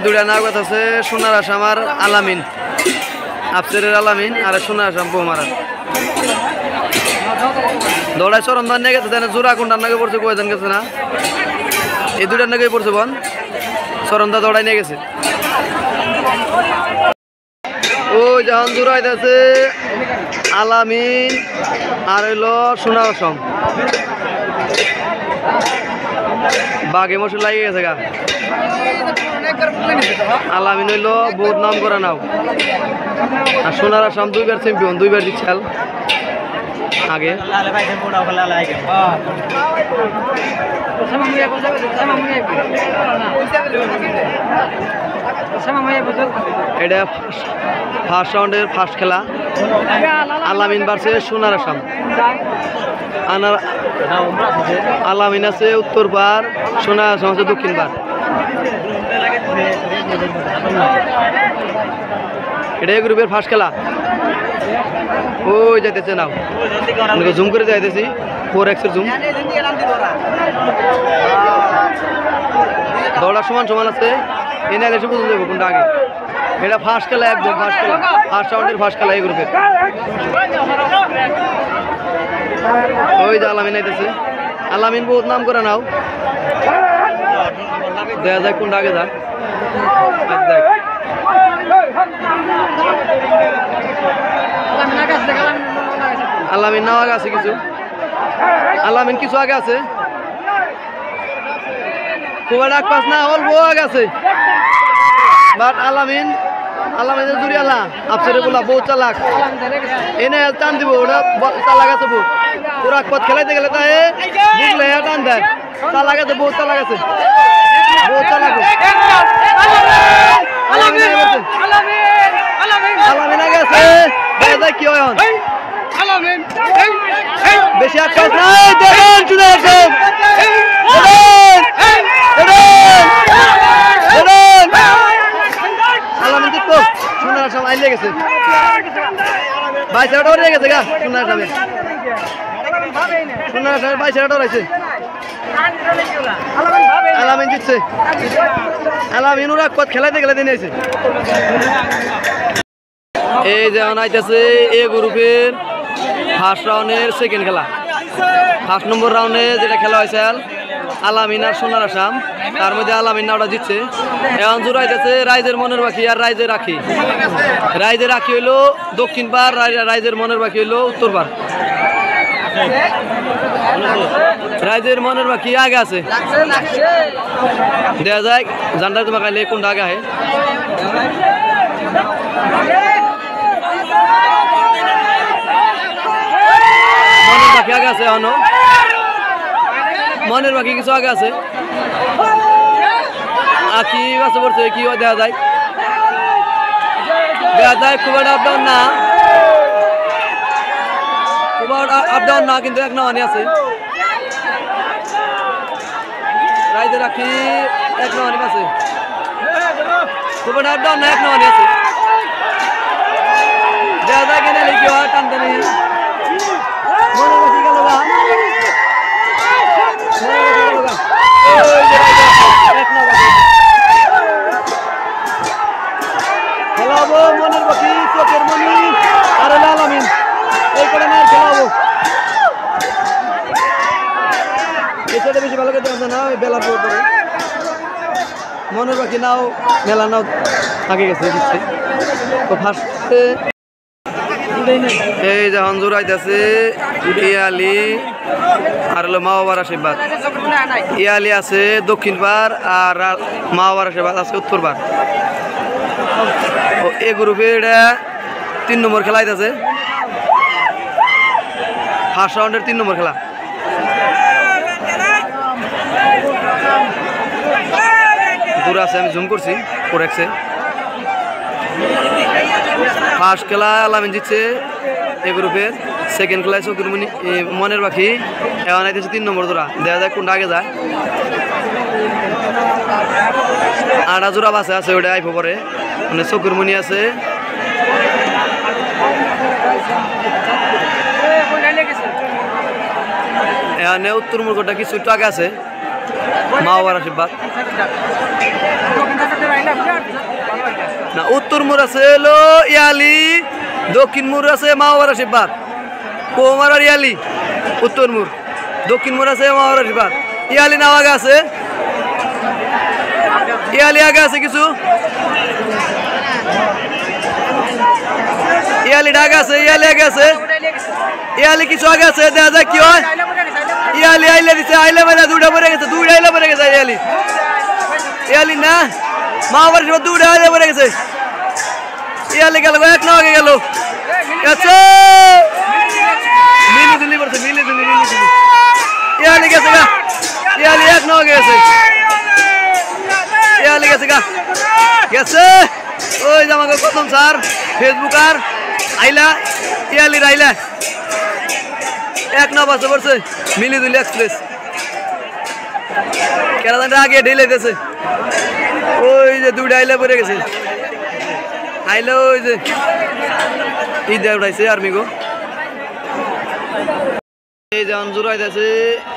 দুটা নাগত আছে সোনার আসাম আর আলামিন আফসেরের আলামিন আর সোনার আসাম বৌমারার দৌড়ায় চরমদান নিয়ে গেছে জোড়া কোনটার নাগে পড়ছে কয়জন গেছে না এই দুটার নাগে পড়ছে বন চরমদা দৌড়ায় নিয়ে গেছে ওই যখন দৌড়াইতেছে আলামিন আর হইল সোনার আসাম বাঘে মশলা লাগিয়ে গেছে গা আলামিন হইল বহুত নাম করা নাও আর সোনার আসাম দুইবার চ্যাম্পিয়ন দুইবার জিতছাল আগে এটা ফার্স্ট রাউন্ডের ফার্স্ট খেলা আলামিন ভার্সেস সোনার আসাম আলামিন আছে উত্তর পার সোনার আসাম আছে দক্ষিণ পার এটাই গ্রুপের ফার্স্ট খেলা ওই যাইতেছে নাও জুম করে যাইতেছি 4x জুম দৌড়ার সমান সমান আছে এনে আগে সে বুঝতে যাবো কোনটা আগে এটা ফার্স্ট খেলা একদম ফার্স্ট খেলা ফার্স্ট রাউন্ডের ফার্স্ট খেলা এই গ্রুপের ওই যে আলামিন আইতেছে আলামিন বহুত নাম করে নাও দেখা যাক কোনটা আগে যাক আলামিন নাও আগে আছে কিছু আলামিন কিছু আগে আছে খুব একটা পাস না অল্প আগে আছে বাট আলামিনের জুড়ি আলা আফসরে বলা বহুত চালাক এনে টান দিব ওটা চালাক আছে বহুত পুরা পথ খেলাইতে গেলে তাই বুঝলে টান দেয় চালাক আছে বহুত চালাক আছে বহুত চালাক আলামিন আগে আছে কি হয় বেশি আকাশ নাই দেখেন চলে আসেন আলামিন তো সোনার আসাম আইলে গেছে 22 ওরে গেছে গা সোনার আসামে সোনার আসামে 22 ওরে আছে আলামিন জিতছে আলামিন ওরা কত খেলাইতে গেলে দিন আছে এই যেমন আইতেছে এ গ্রুপের ফার্স্ট রাউন্ডের সেকেন্ড খেলা ফার্স্ট নম্বর রাউন্ডে যেটা খেলা হয়েছে আলামিন আর সোনার আসাম তার মধ্যে আলামিন নাওটা জিতছে এখন জোড়াইতেছে রাইজের মনের বাকি আর রাইজের রাখি রাইজের রাখি হইলো দক্ষিণ পার রাইজের মনের বাকি হইলো উত্তর পার রাইজের মনের বাকি আগে আছে দেখা যায় জানটা তোমার কাইলে কোনটা আগে আহে মনের বাকি আগে আছে এখনো মনের বাকি কিছু আগে আছে আঁকি বাসে পড়ছে কি দেখা যায় খুব একটা আপ ডাউন না খুব আপ ডাউন না কিন্তু এক নওয়ানি আছে রাইজে রাখি এক নওয়ানি আছে খুব একটা আপ ডাউন না এক নওয়ানি আছে দেখা যায় কিনে লিখি হয় টানটানি মনের বাকি গেল গা খেলাবো মনের বাকি চোখের মনি আর আলামিন এই করে না খেলাবো এটা বেশি ভালো করতে পারছে না বেলা পরে মনের বাকি নাও মেলা নাও আগে গেছে দিচ্ছে তো ফার্স্টে এই যখন জোড়াইতেছে ইয়ালি আর হলো মা বাবার আশীর্বাদ ইয়ালি আছে দক্ষিণ পার আর মা বাবার আশীর্বাদ আছে উত্তর পার এই গ্রুপে এটা 3 নম্বর খেলা আছে ফার্স্ট রাউন্ডের 3 নম্বর খেলা দূর আছে আমি জুম করছি 4x ফার্স্ট খেলা আলামিন জিতছে এই গ্রুপের সেকেন্ড খেলায় চকুর মনের বাকি এখন আইতেছে 3 নম্বর জোড়া দেখা যায় কোনটা আগে যায় আড়া জোড়া বাসে আছে ওটা আইফো পরে মানে চকুর মনি আছে এখানে উত্তর মুরগটা কিছু একটু আগে আছে মা বাবার আশীর্বাদ না উত্তর মুর আছে হলো ইয়ালি দক্ষিণ মুর আছে মা বাবার আশীর্বাদ কোমার আর ইয়ালি উত্তর মুর দক্ষিণ মুর আছে মা বাবার আশীর্বাদ ইয়ালি নাও আগে আছে ইয়ালি আগে আছে কিছু ইয়ালি ঢাকা আছে ইয়ালি আগে আছে ইয়ালি কিছু আগে আছে দেখা যায় কি হয় ইয়ালি আইলে দিছে আইলে মানে দুইটা পড়ে গেছে দুইটা আইলে পড়ে গেছে ইয়ালি ইয়ালি না মা বাবার আশীর্বাদ দুইটা আইলে পড়ে গেছে ইয়ালি গেল এক না আগে গেল আচ্ছা মিলি দিলি পড়ছে মিলি দিলি ইয়ালি গেছে গা ইয়ালি এক না আগে গেছে ইয়ালি গেছে গা গেছে ওই যে আমাকে প্রথম স্যার ফেসবুক আর আইলা ইয়ালি রাইলা এক না বাসে পড়ছে মিলি দিলি এক্সপ্রেস কেরাদানটা আগে ঢেলে গেছে ওই যে দুইটা আইলা পড়ে গেছে আইলে ওই যে ঈদ উঠাইছে আর্মি গো এই যে অঞ্জুরাইতে আছে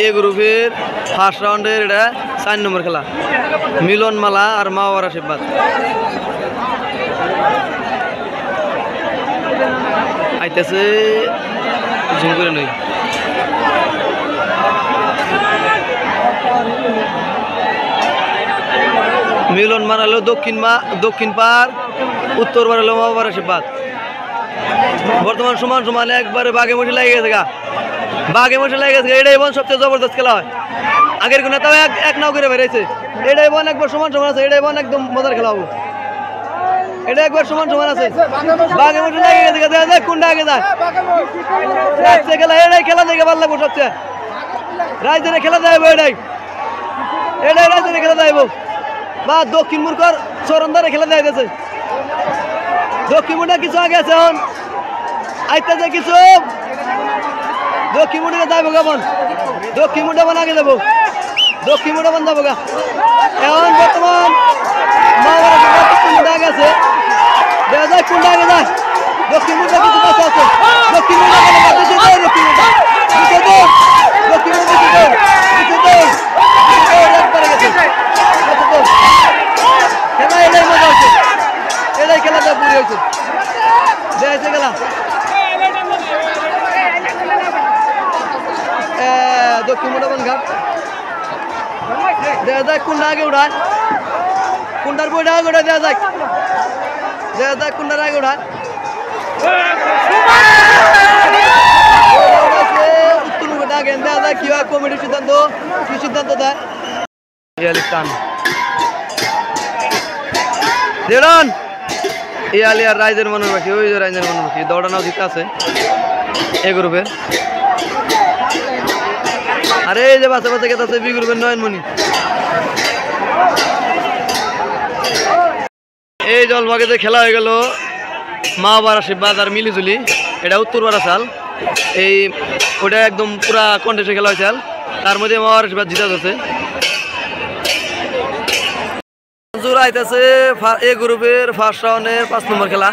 এ গ্রুপের ফার্স্ট রাউন্ডের এটা 4 নম্বর খেলা মিলন মালা আর মা বাবার আশীর্বাদ আইতেছে ঝুম করে নই মিলন মারালো দক্ষিণ পার উত্তর পার হলো মা বাবার আশীর্বাদ বর্তমান সমান সমান একবারে বাঘে মুঠি লাগে গেছে গা বাঘে মুঠি লাগে গেছে এটাই বোন সবচেয়ে জবরদস্ত খেলা হয় আগের কোনো তাও এক নাও করে বেরিয়েছে এটাই বোন একবার সমান সমান আছে এটাই বোন একদম মজার খেলা হবো এটা একবার সমান সমান আছে বাঘে মুঠি লাগে গেছে দেখ কোনটা আগে যায় খেলা এটাই খেলা দেখে ভালো লাগবো সবচেয়ে রাজধানী খেলা যাইব এটাই রাজধানী খেলা যাইব বা দক্ষিণ মুরকর চরণদারে খেলা দেওয়া গেছে দক্ষিণ মুন্ডা কিছু আগে আছে এখন আইতেছে কিছু দক্ষিণ মুন্ডা যাইব কেমন দক্ষিণ মুন্ডা বান আগে যাবো দক্ষিণ মুন্ডা বান যাবো গা এখন বর্তমান দক্ষিণ মুন্ডা আগে আছে দেখা যায় কোনটা আগে যায় দক্ষিণ মুন্ডা কিছু কাছে আছে দক্ষিণ মুন্ডা দক্ষিণ মুন্ডা দক্ষিণ মুন্ডা একবারে গেছে খেলা এটাই মজা হচ্ছে এটাই খেলাটা পুরি হয়েছে দেখছে খেলা দক্ষিণ মোটাবান ঘাট দেখা যাক কোনটা আগে উঠায় কোনটার বইটা আগে উঠায় দেখা যাক কোনটার আগে উঠায় উত্তর মুখটা আগে দেখা যায় কি হয় কমিটির সিদ্ধান্ত কি সিদ্ধান্ত দেয় দেড়ান এই আলিয়ার রাইজের মনের পাখি ওই যে রাইজের মনের পাখি দৌড়ানো দিতে আছে এ গ্রুপের আরে এই যে বাচ্চা বাচ্চা গেছে বি গ্রুপের নয়নমণি এই জলভাগে যে খেলা হয়ে গেল মা বাবার আশীর্বাদ আর মিলিজুলি এটা উত্তর পাড়া চাল এই ওটা একদম পুরা কন্টেস্টে খেলা হয়েছে তার মধ্যে মা বাবার আশীর্বাদ জিতা যাচ্ছে আইতেছে এ গ্রুপের ফার্স্ট রাউন্ডের 5 নম্বর খেলা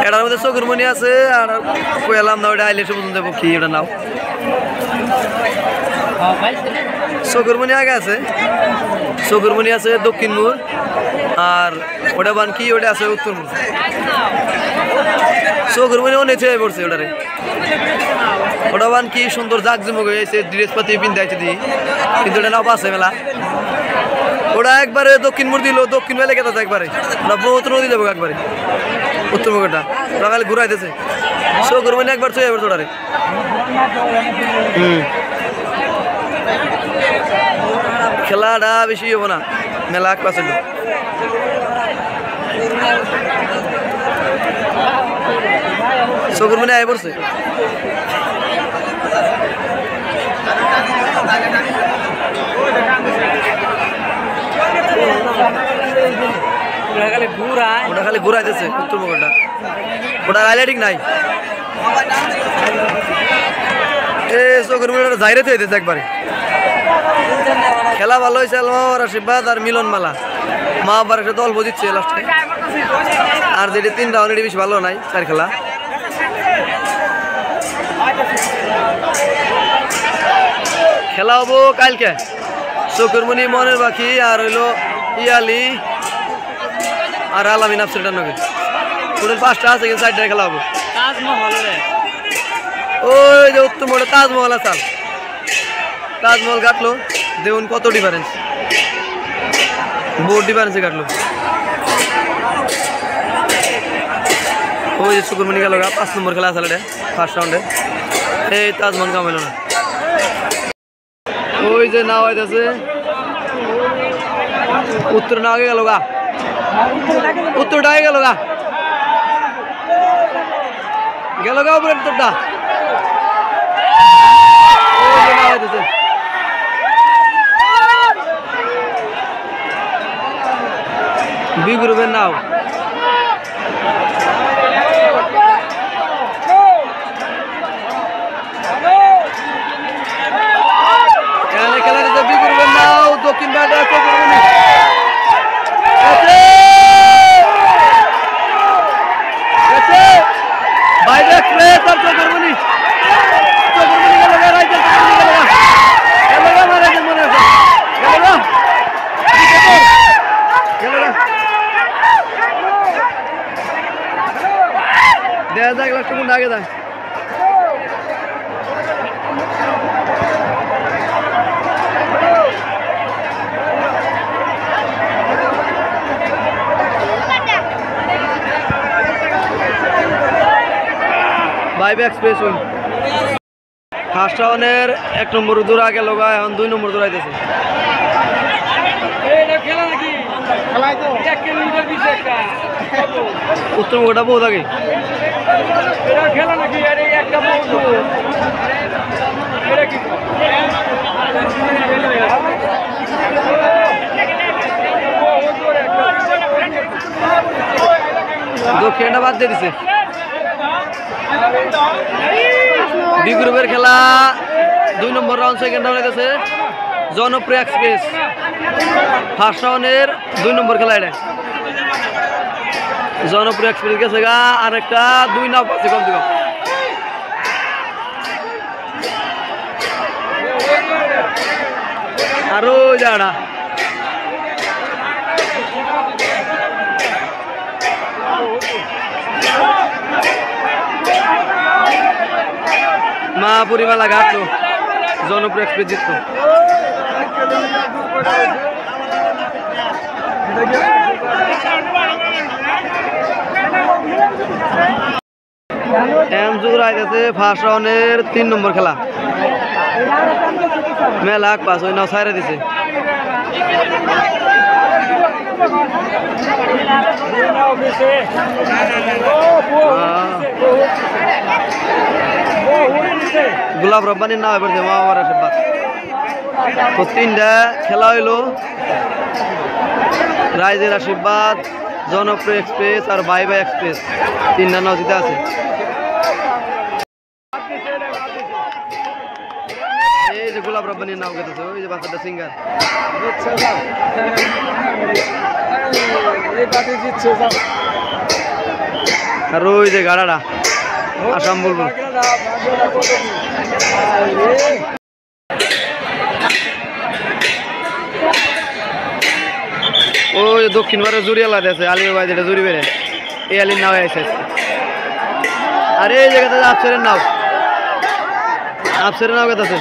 এটার মধ্যে চকুরমণি আছে আর কইলাম না ওটা আইলে পর্যন্ত দেবো কি ওটা নাও চকুরমণি আগে আছে চকুরমণি আছে দক্ষিণ মুর আর ওটা বান কি ওটা আছে উত্তর মুর চকুরমণি অনেক চেয়ে পড়ছে ওটারে ওটা বান কি সুন্দর জাকজমক হয়েছে ড্রেস পাতি পিন্ধাইছে দিয়ে কিন্তু ওটা নাও পাশে মেলা ওটা একবারে দক্ষিণ মুর দিল দক্ষিণ মেলে কেটে একবারে ওটা ব্রহ্মপুত্র নদী যাবো একবারে উত্তর মুখটা ওটা খালি ঘুরাইতেছে চকুরমণি একবার চলে যাবে ওটারে খেলাটা বেশি হবো না মেলা এক পাশে চকুরমণি আয় পড়ছে ওটা খালি ঘুরাইতেছে উত্তর মুখটা ওটা হাইলাইটিং নাই চকুরমণি জাইরে তো হইতেছে একবারে খেলা ভালো হয়েছে মা বাবার আশীর্বাদ আর মিলন মালা মা বাবার একটা দল বজিচ্ছে লাস্টে আর যেটি 3 রাউন্ড এটি বেশি ভালো নাই 4 খেলা খেলা হবো কালকে চকুরমণি মনের বাকি আর হইলো ইয়ালি আর আলামিন আফসেন্টার নগে টোটাল 5টা আছে কিন্তু 4টায় খেলা হবো তাজমহল ওই যে উত্তম মোড়ে তাজমহল আছে তাজমহল কাটলো দেখুন কত ডিফারেন্স বহুত ডিফারেন্সে কাটলো ওই যে চকুরমণি গেল 5 নম্বর খেলা আছে এটা ফার্স্ট রাউন্ডে এই তাজমহল কামাইল না ওই যে নাও আইতাছে উত্তর না আগে গেল গা উত্তরটা আগে গেল গা উপরে উত্তরটা ওই যে নাও আইতাছে বি গ্রুপের নাও দক্ষিণ ব্যাটার চকুরমণি বাইরে এক্সপ্রেস আর চকুরমণি গেল রাইজের মারা মনে আছে দেখা যাক লাস্ট কোনটা আগে যায় ভাইবে এক্সপ্রেস উইন ফার্স্ট রাউন্ডের 1 নম্বর দূর আগে লগা এখন 2 নম্বর দূর আইতেছে উত্তম গোটা বহুত আগে দক্ষিণটা বাদ দিয়ে দিছে বি গ্রুপের খেলা 2 নম্বর রাউন্ড সেকেন্ড রাউন্ড হইতেছে জনপ্রিয় এক্সপ্রেস ফার্স্ট রাউন্ডের 2 নম্বর খেলা এটা জনপ্রিয় এক্সপ্রেস গেছে গা আর একটা 2 নাও পাচ্ছে কম থেকে কম আরো যাড়া মা পরিমালা ঘাটলো জনপ্রিয় এক্সপ্রেস জিতলো ফার্স্ট রাউন্ডের 3 নম্বর খেলা মেলা পাস ওই নাও সাইরা দিছে গোলাপ রব্বানির নাম এবার মা বাবার আশীর্বাদ তো 3টা খেলা হইলো রাইজের আশীর্বাদ জনপ্রিয় এক্সপ্রেস আর বাই বাই এক্সপ্রেস 3টা নাও জিতে আছে এই যে গোলাপ রব্বানির নাম গেতেছে ওই যে বাচ্চাটা সিঙ্গার আর ওই যে গাড়াটা আসাম বুলবুল ওই দক্ষিণ ভারতের জুড়ি আলাদা আছে আলিমের বাড়ি যেটা জুড়ি বেড়ে এই আলির নাও আছে আর এই জায়গাতে আফসেরের নাও গেছে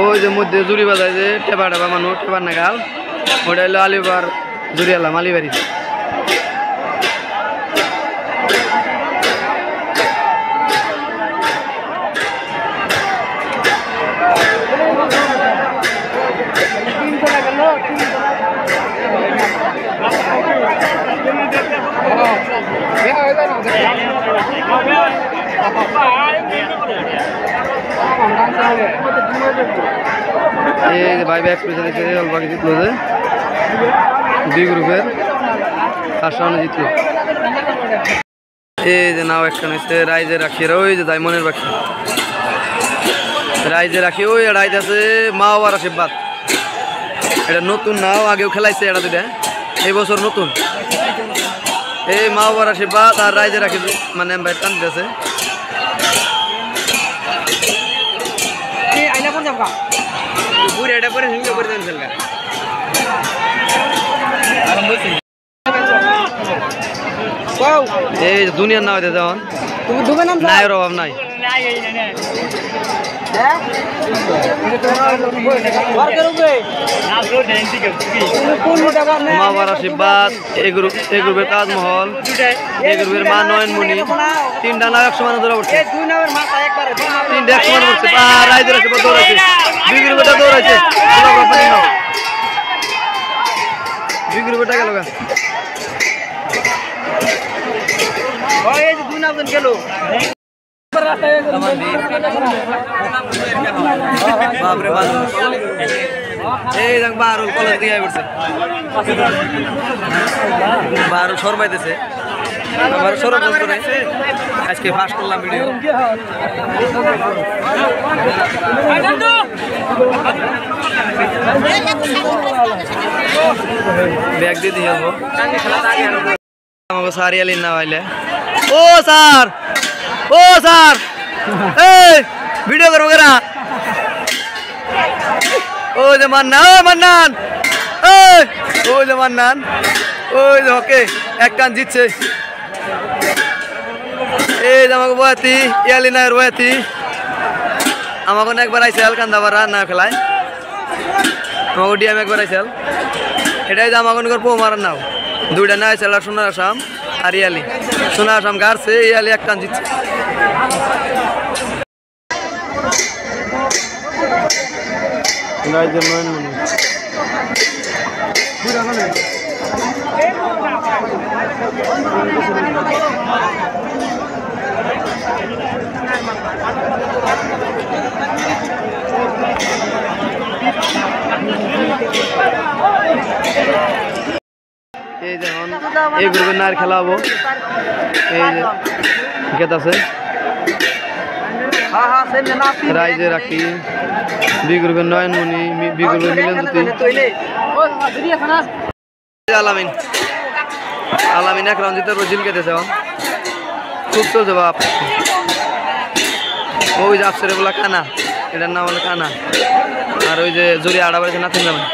ওই যে মধ্যে জুড়ি বাজায় যে টেপা টেপা মানুষ টেপার নাগাল ওটা হলো আলিবার জুড়ি আলাম আলিবাড়ি ভাই এক্সপ্রেসে দেখে অল্প আগে জিতলো যে বি গ্রুপের ফার্স্ট রাউন্ডে জিতলো এই যে নাও একটা হচ্ছে রাইজে রাখি ওই যে ডায়মন্ডের বাকি রাইজে রাখি ওই রাইজ আছে মা বাবার আশীর্বাদ এটা নতুন নাও আগেও খেলাইছে এটা দুটা এই বছর নতুন এই মা বাবার আশীর্বাদ আর রাইজে রাখি মানে ভাই টান দিতেছে এই দুনিয়ার না হইতে যেমন নায়ের অভাব নাই মা বাবার আশীর্বাদ এই গ্রুপের তাজমহল এই গ্রুপের মা নয়নমণি তিনটা নাম 100 মানুষ ধরে পড়ছে তিনটা 100 মানুষ পড়ছে রাইজের আশীর্বাদ দৌড়াইছে দুই গ্রুপেটা দৌড়াইছে দুই গ্রুপেটা গেল গা দুই নামজন গেল এই দেখ বাহারুল কলেজ দিয়ে পড়ছে বাহারুল সর পাইতেছে আবার সরব করে আজকে ফার্স্ট করলাম ভিডিও ব্যাগ দিয়ে দিয়ে যাবো আমাকে সারি আলি না ভাইলে ও স্যার এই ভিডিও করবো কেনা ও যে মান্নান ও যে মান্নান ওই যে ওকে এক টান জিতছে এই যে আমাকে বয়াতি ইয়ালি নায়ের বয়াতি আমাকে একবার আইসাল কান্দাবাড়া না খেলায় আমাকে ডিএম একবার আইসাল এটাই যে আমাকে পো মারার নাও দুইটা না আইসাল আর সোনার আসাম আর ইয়ালি সোনার আসাম গাড়ছে ইয়ালি এক টান জিতছে এই যেমন এই গ্রুপের নায়ের খেলা হবো এই যে গেত আছে রাইজে রাখি দুই গ্রুপের নয়নমণি দুই গ্রুপের মিলনজ্যোতি আলামিন এক রাউন্ড জিতে জিল কেটেছে খুব চলছে বাপ ওই যে আফসরে বলা কানা এটার নাম হলো কানা আর ওই যে জড়িয়ে আড়া বাড়িতে নাথিন যাবেন